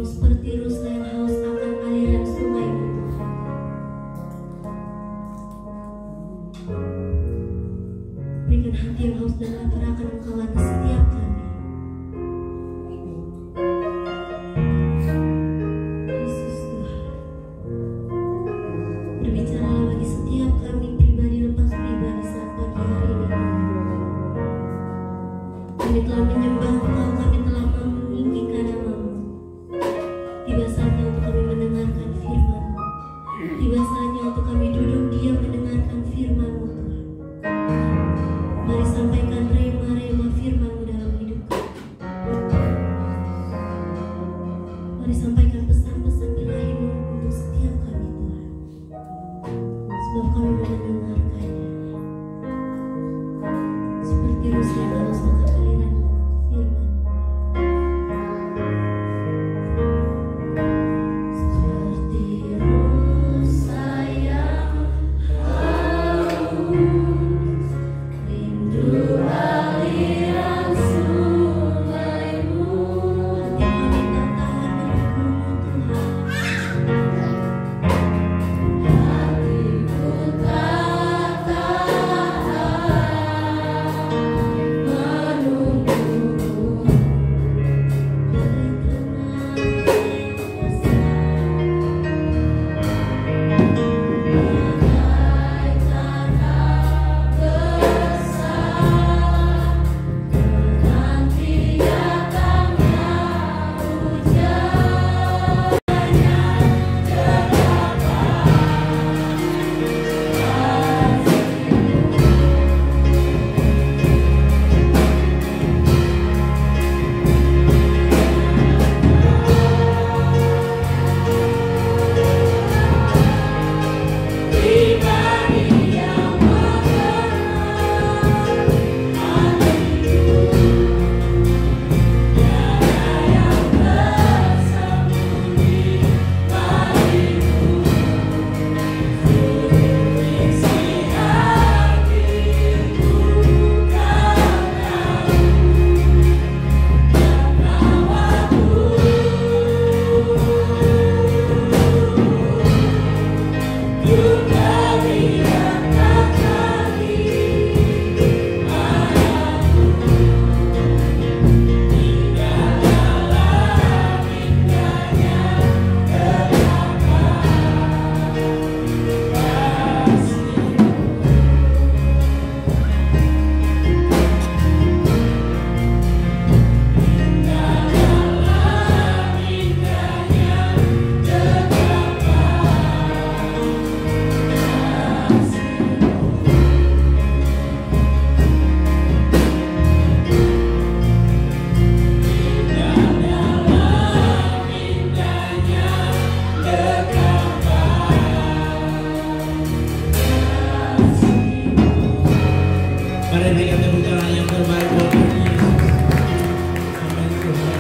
seperti rusa yang haus akan aliran sungai-Mu Tuhan. Berikan hati yang haus dan lapar akan Engkau atas setiap kami. Yesus Tuhan, berbicaralah bagi setiap kami pribadi lepas pribadi saat pagi hari ini. Kami telah menyembah Engkau, kami telah meninggikan nama-Mu. Tiba saatnya untuk kami mendengarkan firman-Mu. Tiba saatnya untuk kami duduk diam mendengarkan firman-Mu Tuhan. Mari sampaikan rema-rema firman-Mu dalam hidup kami. Mari sampaikan pesan-pesan ilahi-Mu untuk setiap kami Tuhan. Sebab kami mau mendengarkannya. Seperti rusa yang haus akan aliran firman. Seperti rusa yang haus, rindu aliran sungai-Mu. Hati kami tak tahan menunggu-Mu Tuhan. Hatiku tak tahan menunggu-Mu. Mari berikan tepuk tangan yang terbaik buat Tuhan Yesus. Amin Tuhan.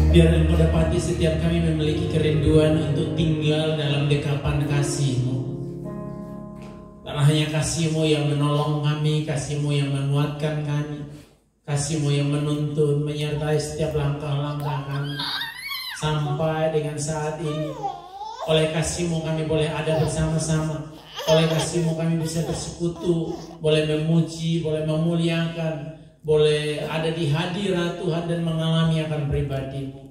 Biar Engkau dapati setiap kami memiliki kerinduan untuk tinggal dalam dekapan kasih-Mu. Karena hanya kasih-Mu yang menolong kami, kasih-Mu yang menguatkan kami, kasih-Mu yang menuntun, menyertai setiap langkah-langkah kami. Sampai dengan saat ini, oleh kasih-Mu kami boleh ada bersama-sama. Oleh kasih-Mu kami bisa bersekutu, boleh memuji, boleh memuliakan, boleh ada di hadirat Tuhan dan mengalami akan pribadi-Mu.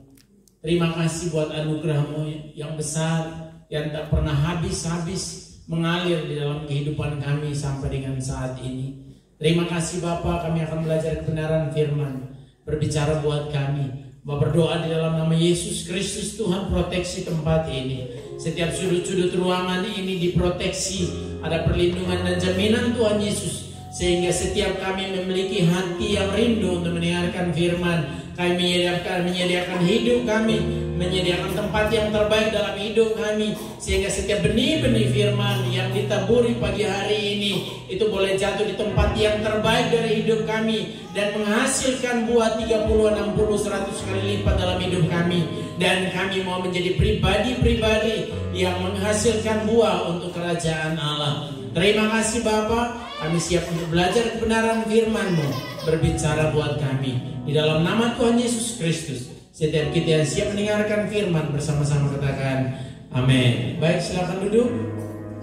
Terima kasih buat anugerah-Mu yang besar, yang tak pernah habis-habis mengalir di dalam kehidupan kami sampai dengan saat ini. Terima kasih Bapa, kami akan belajar kebenaran firman, berbicara buat kami. Bapak berdoa di dalam nama Yesus Kristus, Tuhan proteksi tempat ini. Setiap sudut-sudut ruangan ini diproteksi, ada perlindungan dan jaminan Tuhan Yesus. Sehingga setiap kami memiliki hati yang rindu untuk mendengarkan firman. Kami menyediakan hidup kami, menyediakan tempat yang terbaik dalam hidup kami. Sehingga setiap benih-benih firman yang ditaburi pagi hari ini, itu boleh jatuh di tempat yang terbaik dari hidup kami. Dan menghasilkan buah 30, 60, 100 kali lipat dalam hidup kami. Dan kami mau menjadi pribadi-pribadi yang menghasilkan buah untuk kerajaan Allah. Terima kasih Bapa, kami siap untuk belajar kebenaran firman-Mu. berbicara buat kami. Di dalam nama Tuhan Yesus Kristus, setiap kita yang siap mendengarkan firman bersama-sama katakan amin. Baik, silakan duduk.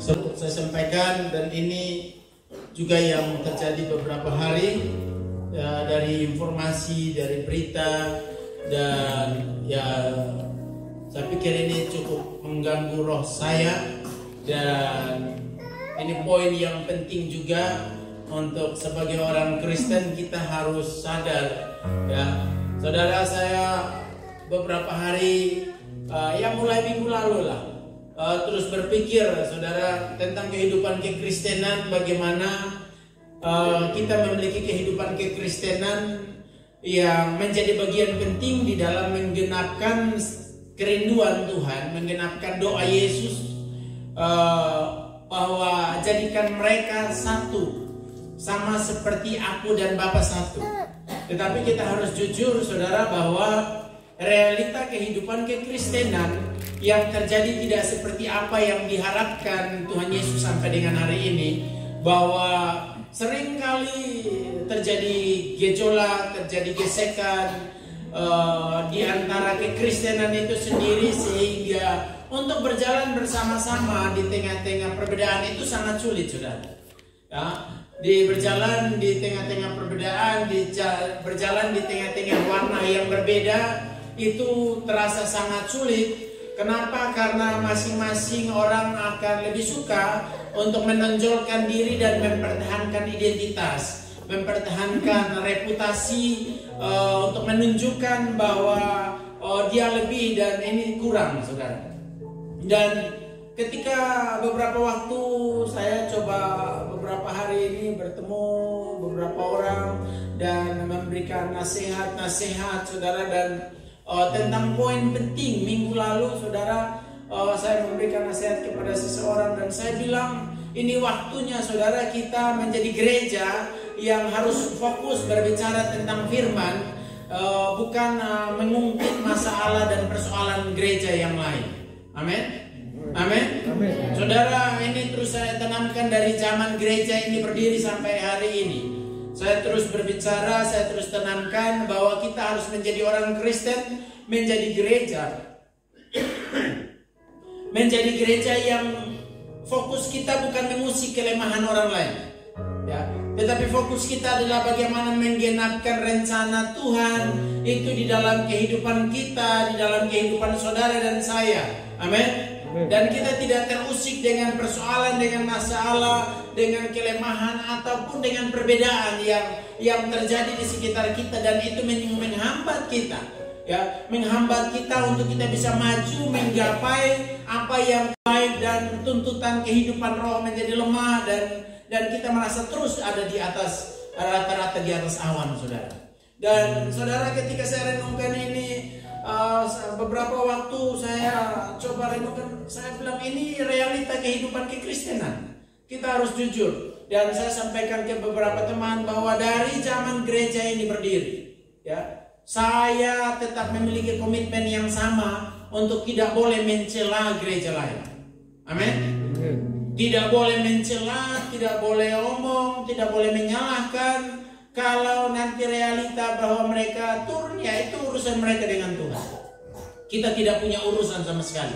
Saya sampaikan, dan ini juga yang terjadi beberapa hari ya, dari informasi, dari berita, dan ya saya pikir ini cukup mengganggu roh saya, dan ini poin yang penting juga untuk sebagai orang Kristen kita harus sadar ya. Saudara, saya beberapa hari ya mulai minggu lalu lah terus berpikir saudara tentang kehidupan kekristenan, bagaimana kita memiliki kehidupan kekristenan yang menjadi bagian penting di dalam menggenapkan kerinduan Tuhan, menggenapkan doa Yesus bahwa jadikan mereka satu, sama seperti aku dan Bapa satu. Tetapi kita harus jujur saudara bahwa realita kehidupan kekristenan yang terjadi tidak seperti apa yang diharapkan Tuhan Yesus sampai dengan hari ini. Bahwa seringkali terjadi gejolak, terjadi gesekan di antara kekristenan itu sendiri, sehingga untuk berjalan bersama-sama di tengah-tengah perbedaan itu sangat sulit saudara ya. Berjalan di tengah-tengah perbedaan, berjalan di tengah-tengah warna yang berbeda itu terasa sangat sulit. Kenapa? Karena masing-masing orang akan lebih suka untuk menonjolkan diri dan mempertahankan identitas, mempertahankan reputasi, untuk menunjukkan bahwa dia lebih dan ini kurang saudara. Dan ketika beberapa waktu saya coba beberapa hari ini bertemu beberapa orang dan memberikan nasihat-nasihat saudara, dan tentang poin penting minggu lalu saudara, saya memberikan nasihat kepada seseorang dan saya bilang ini waktunya saudara kita menjadi gereja yang harus fokus berbicara tentang firman, bukan mengungkit masalah dan persoalan gereja yang lain. Amin. Amin. Saudara, ini terus saya tanamkan dari zaman gereja ini berdiri sampai hari ini. Saya terus berbicara, saya terus tanamkan bahwa kita harus menjadi orang Kristen, menjadi gereja menjadi gereja yang fokus kita bukan mengusik kelemahan orang lain ya, tetapi fokus kita adalah bagaimana menggenapkan rencana Tuhan itu di dalam kehidupan kita, di dalam kehidupan saudara dan saya. Amin. Dan kita tidak terusik dengan persoalan, dengan masalah, dengan kelemahan ataupun dengan perbedaan yang terjadi di sekitar kita, dan itu menghambat kita ya, menghambat kita untuk kita bisa maju menggapai apa yang baik, dan tuntutan kehidupan roh menjadi lemah, dan kita merasa terus ada di atas rata-rata di atas awan saudara. Dan saudara, ketika saya renungkan ini beberapa waktu saya coba renungkan, saya bilang ini realita kehidupan kekristenan. Kita harus jujur, dan saya sampaikan ke beberapa teman bahwa dari zaman gereja ini berdiri ya, saya tetap memiliki komitmen yang sama untuk tidak boleh mencela gereja lain. Amin. Tidak boleh mencela, tidak boleh omong, tidak boleh menyalahkan. Kalau nanti realita bahwa mereka turun, ya itu urusan mereka dengan Tuhan. Kita tidak punya urusan sama sekali.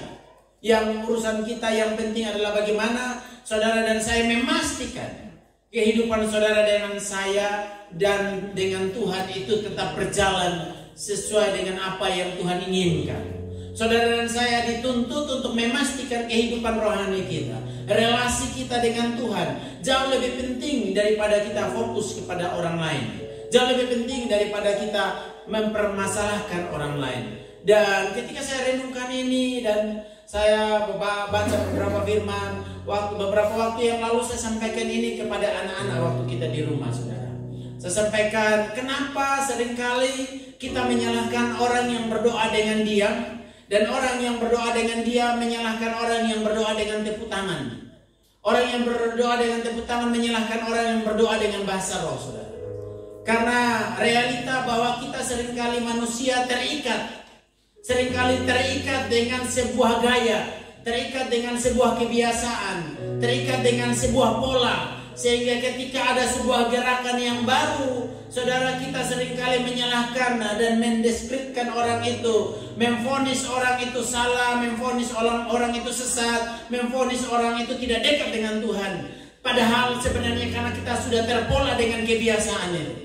Yang urusan kita yang penting adalah bagaimana saudara dan saya memastikan kehidupan saudara dengan saya dan dengan Tuhan itu tetap berjalan sesuai dengan apa yang Tuhan inginkan. Saudara dan saya dituntut untuk memastikan kehidupan rohani kita, relasi kita dengan Tuhan jauh lebih penting daripada kita fokus kepada orang lain, jauh lebih penting daripada kita mempermasalahkan orang lain. Dan ketika saya renungkan ini dan saya baca beberapa firman, beberapa waktu yang lalu saya sampaikan ini kepada anak-anak waktu kita di rumah saudara. Saya sampaikan kenapa seringkali kita menyalahkan orang yang berdoa dengan diam, dan orang yang berdoa dengan diam menyalahkan orang yang berdoa dengan tepuk tangan. Orang yang berdoa dengan tepuk tangan menyalahkan orang yang berdoa dengan bahasa roh saudara. Karena realita bahwa kita seringkali manusia terikat dengan sebuah gaya, terikat dengan sebuah kebiasaan, terikat dengan sebuah pola, Sehingga ketika ada sebuah gerakan yang baru, saudara, kita seringkali menyalahkan dan mendeskripsikan orang itu, memvonis orang itu salah, memvonis orang itu sesat, memvonis orang itu tidak dekat dengan Tuhan. Padahal sebenarnya karena kita sudah terpola dengan kebiasaan ini.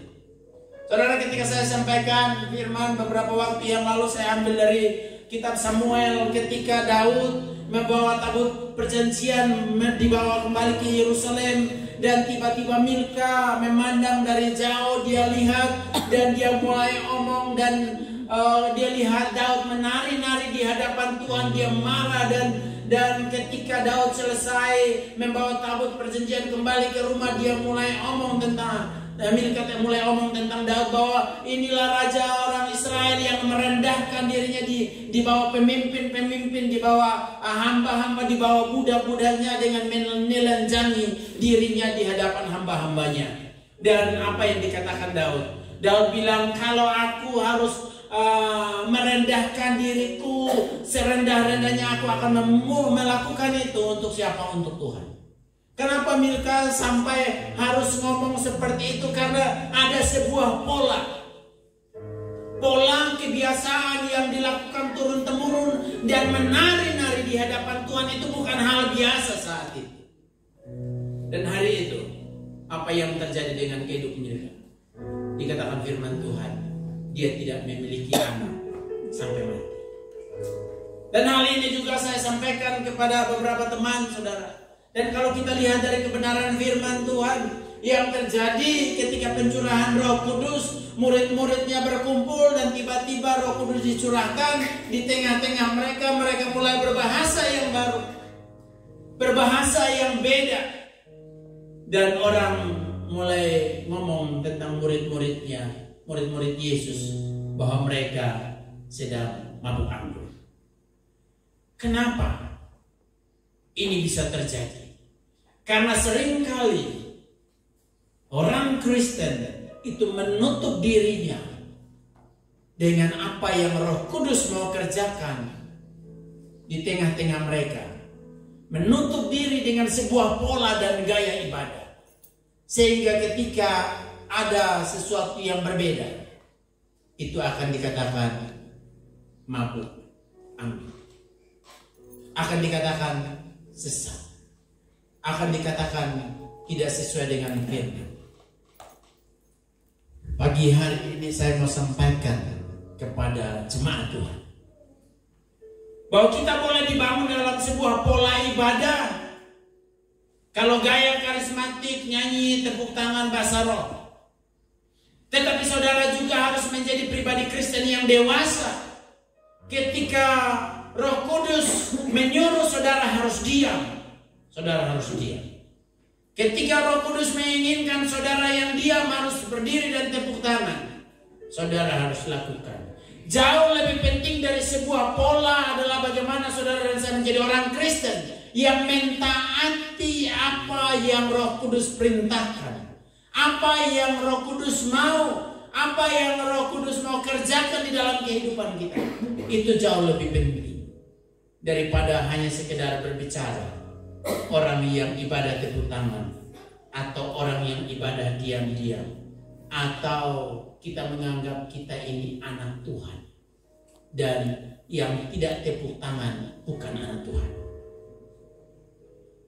Saudara, ketika saya sampaikan firman beberapa waktu yang lalu, saya ambil dari kitab Samuel ketika Daud membawa tabut perjanjian dibawa kembali ke Yerusalem, dan tiba-tiba Milka memandang dari jauh, dia lihat dan dia mulai omong, dan dia lihat Daud menari-nari di hadapan Tuhan, dia marah, dan ketika Daud selesai membawa tabut perjanjian kembali ke rumah, dia mulai omong tentang Milka mulai omong tentang Daud, bahwa inilah raja orang Israel yang merendahkan dirinya di bawah pemimpin-pemimpin, di bawah hamba-hamba, di bawah budak-budaknya, dengan menelanjangi dirinya di hadapan hamba-hambanya. Dan apa yang dikatakan Daud? Daud bilang, kalau aku harus merendahkan diriku serendah-rendahnya, aku akan melakukan itu untuk siapa? Untuk Tuhan. Kenapa Milka sampai harus ngomong seperti itu? Karena ada sebuah pola kebiasaan yang dilakukan turun-temurun, dan menari-nari di hadapan Tuhan itu bukan hal biasa saat itu. Dan hari itu, apa yang terjadi dengan kehidupan Milka? Dikatakan firman Tuhan, dia tidak memiliki anak sampai mati. Dan hal ini juga saya sampaikan kepada beberapa teman, saudara. Dan kalau kita lihat dari kebenaran firman Tuhan yang terjadi ketika pencurahan Roh Kudus, murid-muridnya berkumpul dan tiba-tiba Roh Kudus dicurahkan di tengah-tengah mereka. Mereka mulai berbahasa yang baru, berbahasa yang beda, dan orang mulai ngomong tentang murid-muridnya, murid-murid Yesus, bahwa mereka sedang mabuk anggur. Kenapa ini bisa terjadi? Karena seringkali orang Kristen itu menutup dirinya dengan apa yang Roh Kudus mau kerjakan di tengah-tengah mereka. Menutup diri dengan sebuah pola dan gaya ibadah. Sehingga ketika ada sesuatu yang berbeda, itu akan dikatakan mabuk anggur, akan dikatakan sesat, akan dikatakan tidak sesuai dengan firman. Pagi hari ini saya mau sampaikan kepada jemaat Tuhan bahwa kita boleh dibangun dalam sebuah pola ibadah. Kalau gaya karismatik, nyanyi, tepuk tangan, bahasa roh. Tetapi saudara juga harus menjadi pribadi Kristen yang dewasa. Ketika Roh Kudus menyuruh saudara harus diam, saudara harus diam. Ketika Roh Kudus menginginkan saudara yang diam harus berdiri dan tepuk tangan, saudara harus lakukan. Jauh lebih penting dari sebuah pola adalah bagaimana saudara dan saya menjadi orang Kristen yang mentaati apa yang Roh Kudus perintahkan, apa yang Roh Kudus mau, apa yang Roh Kudus mau kerjakan di dalam kehidupan kita. Itu jauh lebih penting daripada hanya sekedar berbicara. Orang yang ibadah tepuk tangan, atau orang yang ibadah diam-diam, atau kita menganggap kita ini anak Tuhan, dan yang tidak tepuk tangan bukan anak Tuhan,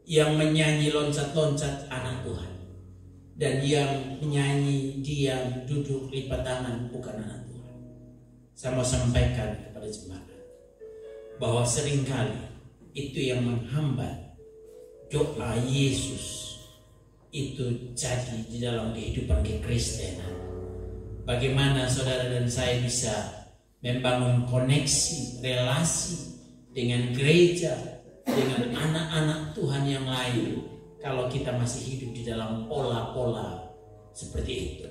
yang menyanyi loncat-loncat anak Tuhan, dan yang menyanyi diam duduk lipat tangan bukan anak Tuhan. Saya mau sampaikan kepada jemaat bahwa seringkali itu yang menghambat doa Yesus itu jadi di dalam kehidupan kekristenan. Bagaimana saudara dan saya bisa membangun koneksi, relasi dengan gereja, dengan anak-anak Tuhan yang lain, kalau kita masih hidup di dalam pola-pola seperti itu.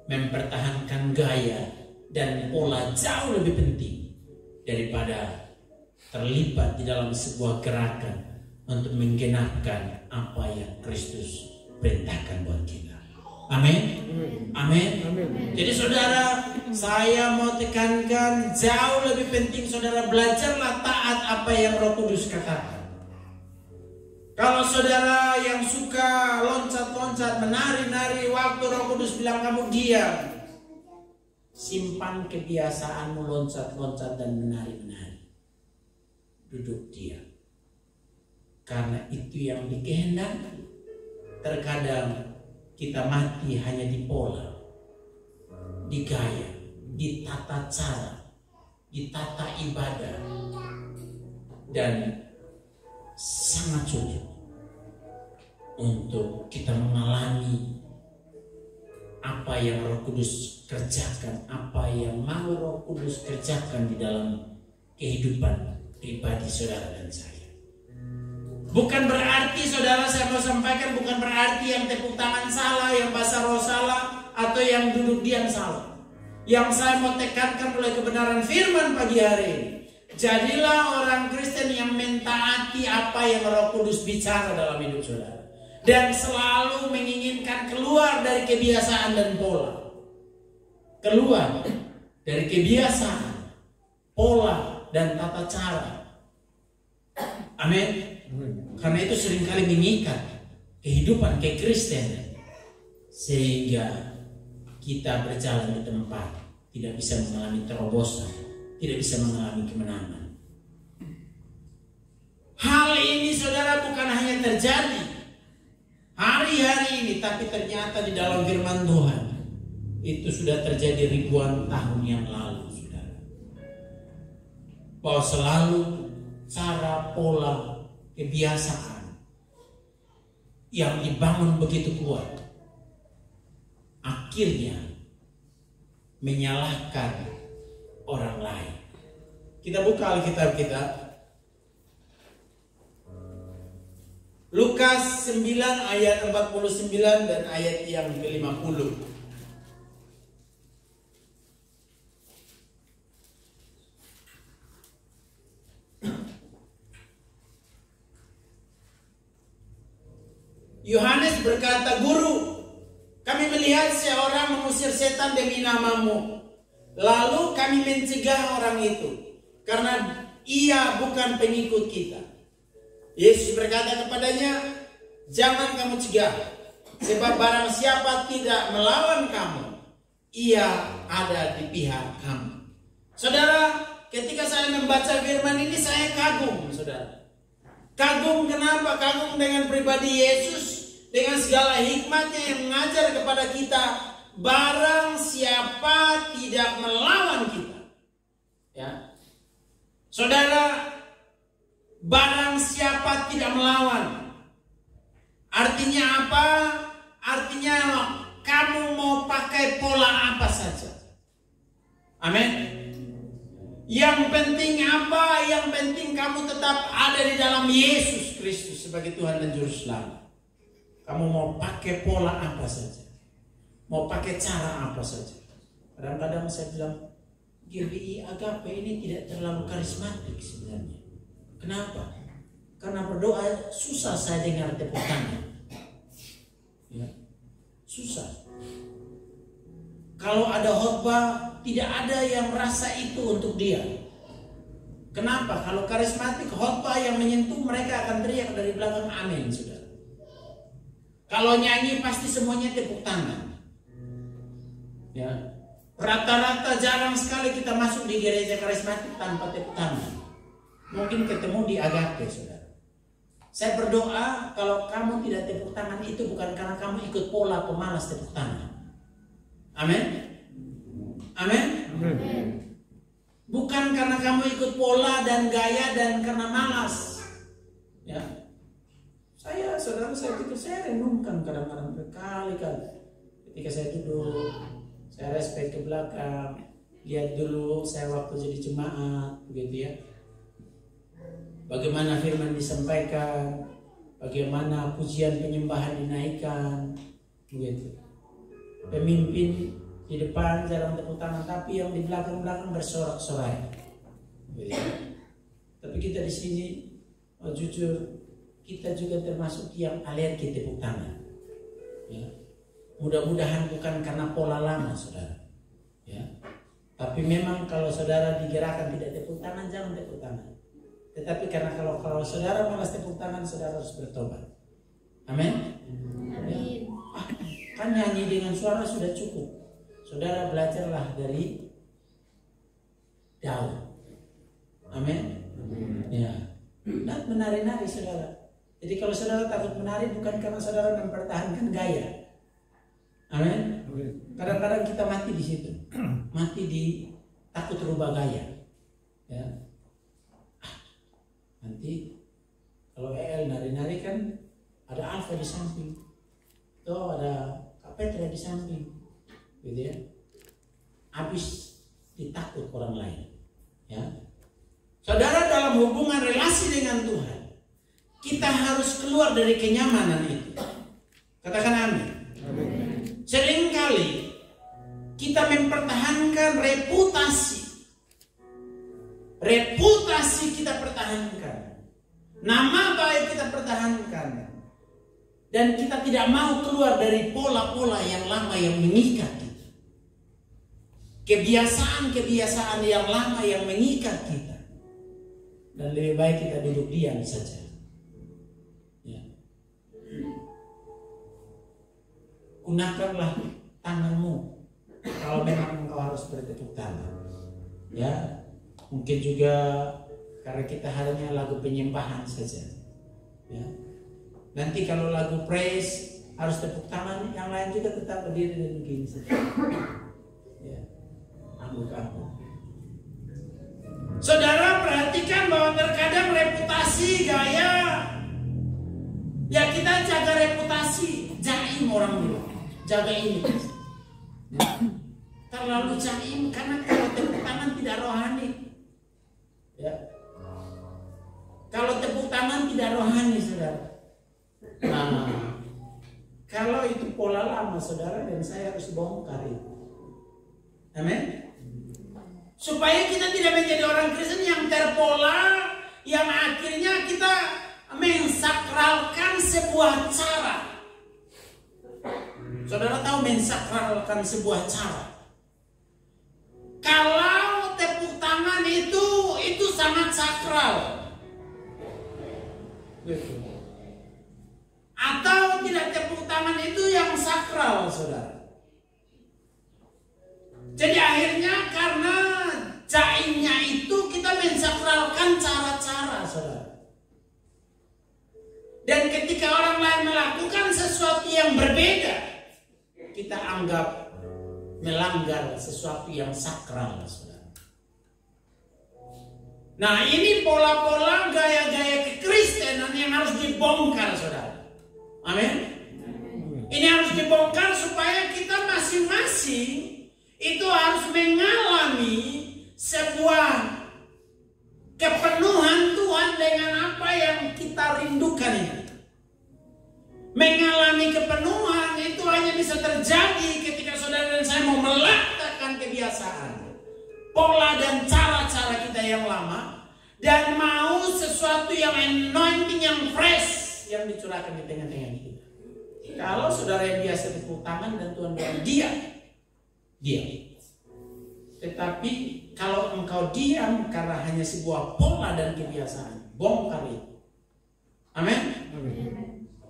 Mempertahankan gaya dan pola jauh lebih penting daripada terlibat di dalam sebuah gerakan untuk menggenapkan apa yang Kristus perintahkan buat kita. Amin. Amin. Jadi saudara, saya mau tekankan jauh lebih penting saudara belajarlah taat apa yang Roh Kudus katakan. Kalau saudara yang suka loncat-loncat, menari-nari, waktu Roh Kudus bilang kamu diam, simpan kebiasaanmu loncat-loncat dan menari-menari. Duduk diam. Karena itu yang dikehendaki. Terkadang kita mati hanya di pola, di gaya, di tata cara, di tata ibadah. Dan sangat sulit untuk kita mengalami apa yang Roh Kudus kerjakan, apa yang mau Roh Kudus kerjakan di dalam kehidupan pribadi saudara dan saya. Bukan berarti saudara, saya mau sampaikan, bukan berarti yang tepuk tangan salah, yang bahasa roh salah, atau yang duduk diam salah. Yang saya mau tekankan oleh kebenaran firman pagi hari ini, jadilah orang Kristen yang mentaati apa yang Roh Kudus bicara dalam hidup saudara. Dan selalu menginginkan keluar dari kebiasaan dan pola. Keluar dari kebiasaan, pola, dan tata cara. Amin. Karena itu seringkali mengikat kehidupan kekristenan. Sehingga kita berjalan di tempat tidak bisa mengalami terobosan, tidak bisa mengalami kemenangan. Hal ini saudara bukan hanya terjadi hari-hari ini, tapi ternyata di dalam firman Tuhan itu sudah terjadi ribuan tahun yang lalu, saudara. Bahwa selalu cara, pola, kebiasaan yang dibangun begitu kuat akhirnya menyalahkan orang lain. Kita buka Alkitab kita, Lukas 9 ayat 49 dan ayat yang ke-50. Yohanes berkata, "Guru, kami melihat seorang mengusir setan demi namamu. Lalu kami mencegah orang itu, karena ia bukan pengikut kita." Yesus berkata kepadanya, "Jangan kamu cegah, sebab barang siapa tidak melawan kamu, ia ada di pihak kamu." Saudara, ketika saya membaca firman ini, saya kagum, saudara. Kagum kenapa? Kagum dengan pribadi Yesus, dengan segala hikmatnya yang mengajar kepada kita, barang siapa tidak melawan kita. Ya. Saudara, barang siapa tidak melawan. Artinya apa? Artinya kamu mau pakai pola apa saja. Amin. Yang penting apa? Yang penting kamu tetap ada di dalam Yesus Kristus sebagai Tuhan dan Juru Selamat. Kamu mau pakai pola apa saja, mau pakai cara apa saja. Kadang-kadang saya bilang, GBI Agape ini tidak terlalu karismatik sebenarnya. Kenapa? Karena berdoa susah saya dengar tepuk tangan. Ya, susah. Kalau ada khotbah, tidak ada yang merasa itu untuk dia. Kenapa? Kalau karismatik, khotbah yang menyentuh, mereka akan teriak dari belakang amin, saudara. Kalau nyanyi pasti semuanya tepuk tangan. Ya. Rata-rata jarang sekali kita masuk di gereja karismatik tanpa tepuk tangan. Mungkin ketemu di Agape, saudara. Saya berdoa kalau kamu tidak tepuk tangan itu bukan karena kamu ikut pola pemalas tepuk tangan. Amin. Amin. Bukan karena kamu ikut pola dan gaya dan karena malas. Ya. Saudara, saya renungkan kadang-kadang berkali-kali. Ketika saya duduk, saya respect ke belakang, lihat dulu saya waktu jadi jemaat, begitu ya. Bagaimana firman disampaikan, bagaimana pujian penyembahan dinaikkan, begitu. Pemimpin di depan jarang tepuk tangan, tapi yang di belakang-belakang bersorak-sorai. Begitu. Tapi kita di sini, jujur, kita juga termasuk yang alergi tepuk tangan. Ya. Mudah-mudahan bukan karena pola lama, saudara. Ya. Tapi memang kalau saudara digerakkan tidak tepuk tangan, jangan tepuk tangan. Tetapi karena kalau saudara malas tepuk tangan, saudara harus bertobat. Amin. Amin. Kan nyanyi dengan suara sudah cukup. Saudara belajarlah dari Daud. Amin. Ya. Dan menari-nari saudara. Jadi kalau saudara takut menari bukan karena saudara mempertahankan gaya. Amin. Kadang-kadang kita mati di situ. Mati di takut rubah gaya. Ya. Nanti kalau nari-nari kan ada Alfa di samping, tuh ada Kak Petra di samping, gitu ya. Habis ditakut orang lain, ya. Saudara, dalam hubungan relasi dengan Tuhan, kita harus keluar dari kenyamanan itu. Katakan amin. Seringkali kita mempertahankan reputasi. Reputasi kita pertahankan, nama baik kita pertahankan, dan kita tidak mau keluar dari pola-pola yang lama yang mengikat kita, kebiasaan-kebiasaan yang lama yang mengikat kita, dan lebih baik kita duduk diam saja. Ya. Gunakanlah tanganmu kalau memang engkau harus bertepuk tangan, ya. Mungkin juga karena kita hanya lagu penyembahan saja, ya. Nanti kalau lagu praise harus tepuk tangan, yang lain juga tetap berdiri dan begini saja, ya. Angguk-angguk. Saudara perhatikan bahwa terkadang reputasi, gaya, ya kita jaga reputasi, jaim orang bilang, jaga ini, ya. Terlalu jaim karena kalau tepuk tangan tidak rohani. Ya. Kalau tepuk tangan tidak rohani, saudara. Nah, kalau itu pola lama, saudara, dan saya harus bongkar itu. Amin. Supaya kita tidak menjadi orang Kristen yang terpola, yang akhirnya kita mensakralkan sebuah cara. Saudara tahu mensakralkan sebuah cara? Kalau tepuk tangan itu sangat sakral. Atau tidak tepuk tangan itu yang sakral, saudara. Jadi akhirnya karena jaimnya itu kita mensakralkan cara-cara, saudara. Dan ketika orang lain melakukan sesuatu yang berbeda, kita anggap melanggar sesuatu yang sakral, saudara. Nah, ini pola-pola gaya-gaya kekristenan yang harus dibongkar, saudara. Amin. Ini harus dibongkar supaya kita masing-masing itu harus mengalami sebuah kepenuhan Tuhan dengan apa yang kita rindukan ini. Mengalami kepenuhan itu hanya bisa terjadi ketika saudara dan saya mau meletakkan kebiasaan, pola dan cara-cara kita yang lama, dan mau sesuatu yang anointing, yang fresh, yang dicurahkan di tengah-tengah kita. Kalau saudara yang biasa tepuk tangan dan Tuhan bilang diam. Tetapi kalau engkau diam karena hanya sebuah pola dan kebiasaan, bongkar itu. Amin.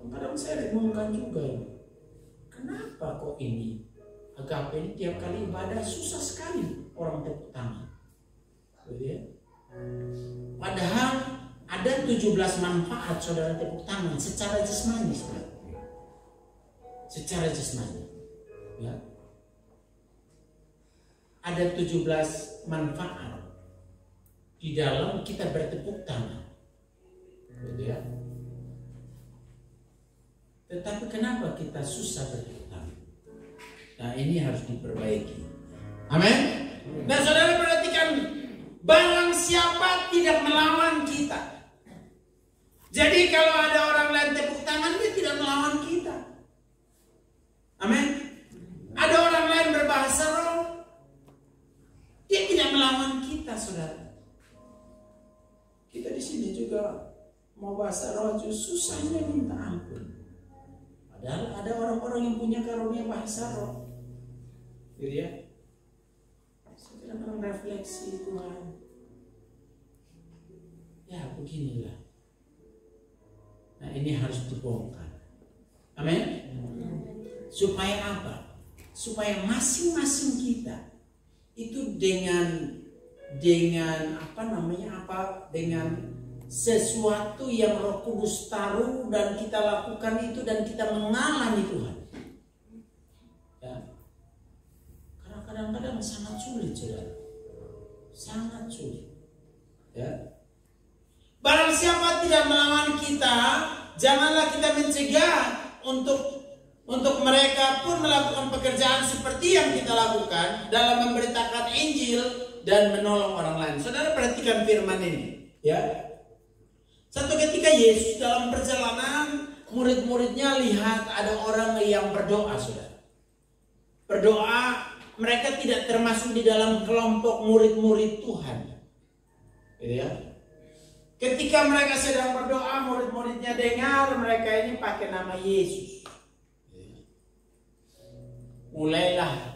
Kadang saya bingungkan juga, kenapa kok ini Agape ini tiap kali ibadah susah sekali orang tepuk tangan, gitu ya? Padahal ada 17 manfaat saudara tepuk tangan secara jasmani, saudara. Secara jasmani, ya. Ada 17 manfaat di dalam kita bertepuk tangan, gitu ya. Tetapi kenapa kita susah bertepuk tangan? Nah, ini harus diperbaiki. Amin. Nah, saudara perhatikan, barang siapa tidak melawan kita. Jadi kalau ada orang lain tepuk tangan, dia tidak melawan kita. Amin. Ada orang lain berbahasa roh, dia tidak melawan kita, saudara. Kita di sini juga mau bahasa roh susahnya minta ampun. Padahal ada orang-orang yang punya karunia bahasa roh, gitu ya. Saya kadang refleksi Tuhan. Ya, beginilah. Nah, ini harus dibongkar. Amin. Supaya apa? Supaya masing-masing kita itu dengan dengan sesuatu yang Roh Kudus taruh dan kita lakukan itu dan kita mengalami Tuhan. Ya. Karena kadang-kadang sangat sulit, saudara. Sangat sulit. Ya. Barang siapa tidak melawan kita, janganlah kita mencegah untuk mereka pun melakukan pekerjaan seperti yang kita lakukan dalam memberitakan Injil dan menolong orang lain. Saudara perhatikan firman ini, ya. Satu ketika Yesus dalam perjalanan, murid-muridnya lihat ada orang yang berdoa, saudara. Berdoa, mereka tidak termasuk di dalam kelompok murid-murid Tuhan. Gitu ya. Ketika mereka sedang berdoa, murid-muridnya dengar mereka ini pakai nama Yesus. Mulailah